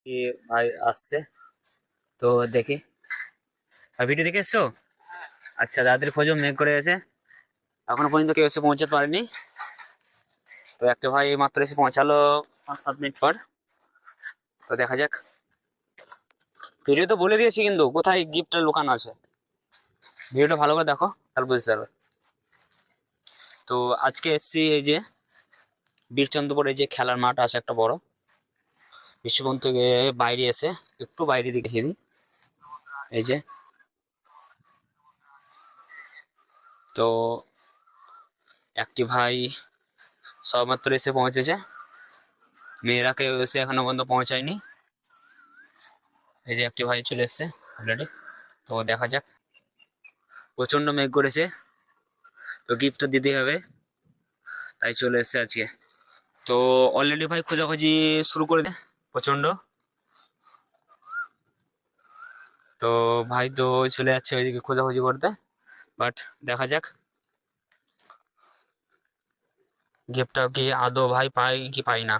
কি ভাই আসছে তো দেখি। ভিডিও দেখে এসছো? আচ্ছা, তাড়াতাড়ি খোঁজো, মেঘ করে গেছে, এখনো পর্যন্ত কেউ এসে পৌঁছাতে পারেনি। তো একটা ভাই মাত্র এসে পৌঁছালো 5-7 মিনিট পর। তো দেখা যাক। ভিডিও তো বলে দিয়েছি কিন্তু কোথায় গিফটটা লুকানো আছে, ভিডিওটা ভালো করে দেখো তাহলে বুঝতে পারবে। তো আজকে এসছি এই যে বীরচন্দ্রপুরে যে খেলার মাঠ আছে একটা বড়, বিশ্ববন্ত থেকে বাইরে এসে একটু বাইরে দিকে খেলি। এই যে, তো একটি ভাই সবেমাত্র এসে পৌঁছেছে, মেয়েরা কেউ এসে এখনো পর্যন্ত পৌঁছায়নি। এই যে একটি ভাই চলে এসছে অলরেডি। তো দেখা যাক, প্রচন্ড মেঘ করেছে, তো গিফট তো দিতেই হবে, তাই চলে এসছে আজকে। তো অলরেডি ভাই খোঁজাখুঁজি শুরু করে দে প্রচন্ড। তো ভাই তো চলে যাচ্ছে ওইদিকে খোঁজাখুঁজি করতে, বাট দেখা যাক গিফটটা কি আদৌ ভাই পাই কি পাই না।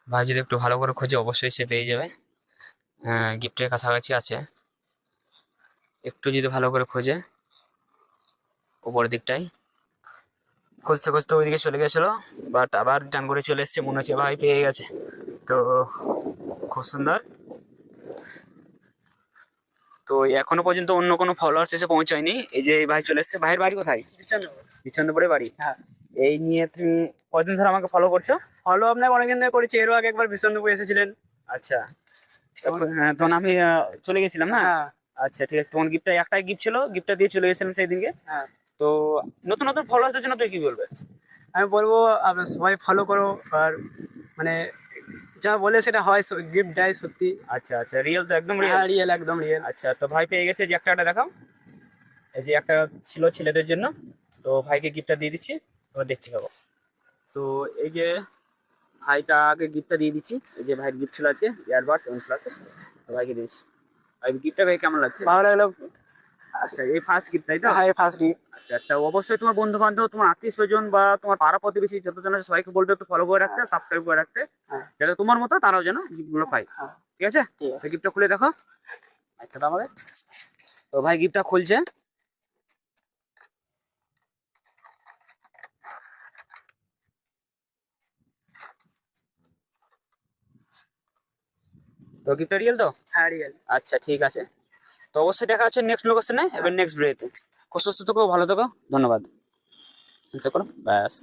ভাই যদি একটু ভালো করে খোঁজে অবশ্যই সে পেয়ে যাবে। হ্যাঁ, গিফটের কাছাকাছি আছে, একটু যদি ভালো করে খোঁজে উপরের দিকটাই। খুঁজতে খুঁজতে ওইদিকে চলে গেছিল, বাট আবার রিটার্ন করে চলে এসছে, মনে হচ্ছে ভাই পেয়ে গেছে। তো খুব সুন্দর। তো এখনো পর্যন্ত অন্য কোনো ফলোয়ার্স এসে পৌঁছায়নি। এই যে এই ভাই চলে এসছে। ভাইয়ের বাড়ি কোথায়? বিচন্দ্রপুরে বাড়ি। হ্যাঁ, এই নিয়ে তুমি কদিন ধরে আমাকে ফলো করছো? ফলো আপনাকে অনেকদিন ধরে করেছি, এরও আগে একবার বিষ্ণুপুর এসেছিলেন। আচ্ছা, হ্যাঁ, তখন আমি চলে গেছিলাম না। হ্যাঁ আচ্ছা ঠিক আছে, তখন গিফটটা একটাই গিফট ছিল, গিফটটা দিয়ে চলে গেছিলাম সেই দিনকে। হ্যাঁ, তো নতুন নতুন ফলোয়ার্সদের জন্য তুই কি বলবে? আমি বলবো আপনার সবাই ফলো করো, আর মানে যা বলে সেটা হয়, গিফট দেয় সত্যি। আচ্ছা আচ্ছা, রিয়েল তো, একদম রিয়েল। হ্যাঁ, রিয়েল, একদম রিয়েল। আচ্ছা, তো ভাই পেয়ে গেছে, যে একটা দেখাও। এই যে একটা ছিল ছেলেদের জন্য, তো ভাইকে গিফটটা দিয়ে দিচ্ছি, তো দেখতে পাবো। তো এই যে ভাইটাকে গিফটটা দিয়ে দিচ্ছি। এই যে ভাইয়ের গিফট ছিল আছে ইয়ারবাডস OnePlus, তো ভাইকে দিচ্ছি। ভাই গিফটটা ভাই কেমন লাগছে? ভালো লাগলো। আচ্ছা, এই ফার্স্ট গিফট তাই তো? হ্যাঁ, ফার্স্ট গিফট। আচ্ছা, তা অবশ্যই তোমার বন্ধু বান্ধব, তোমার আত্মীয় স্বজন বা তোমার পাড়া প্রতিবেশী যতজন আছে সবাইকে বলবে একটু ফলো করে রাখতে, সাবস্ক্রাইব করে রাখতে, হ্যাঁ যাতে তোমার মতো তারাও যেন গিফটগুলো পায়। হ্যাঁ, ঠিক আছে? ঠিক আছে। গিফটটা খুলে দেখো। আচ্ছা, তো আমাদের, তো ভাই গিফটটা খুলছে। তো গিফটটা রিয়েল তো? হ্যাঁ, রিয়েল। আচ্ছা ঠিক আছে, তো অবশ্যই দেখা হচ্ছে নেক্সট লোকেশনে, এবার নেক্সট ভিডিওতে। খুব সুস্থ থাকো, ভালো থাকো, ধন্যবাদ। করো ব্যাস।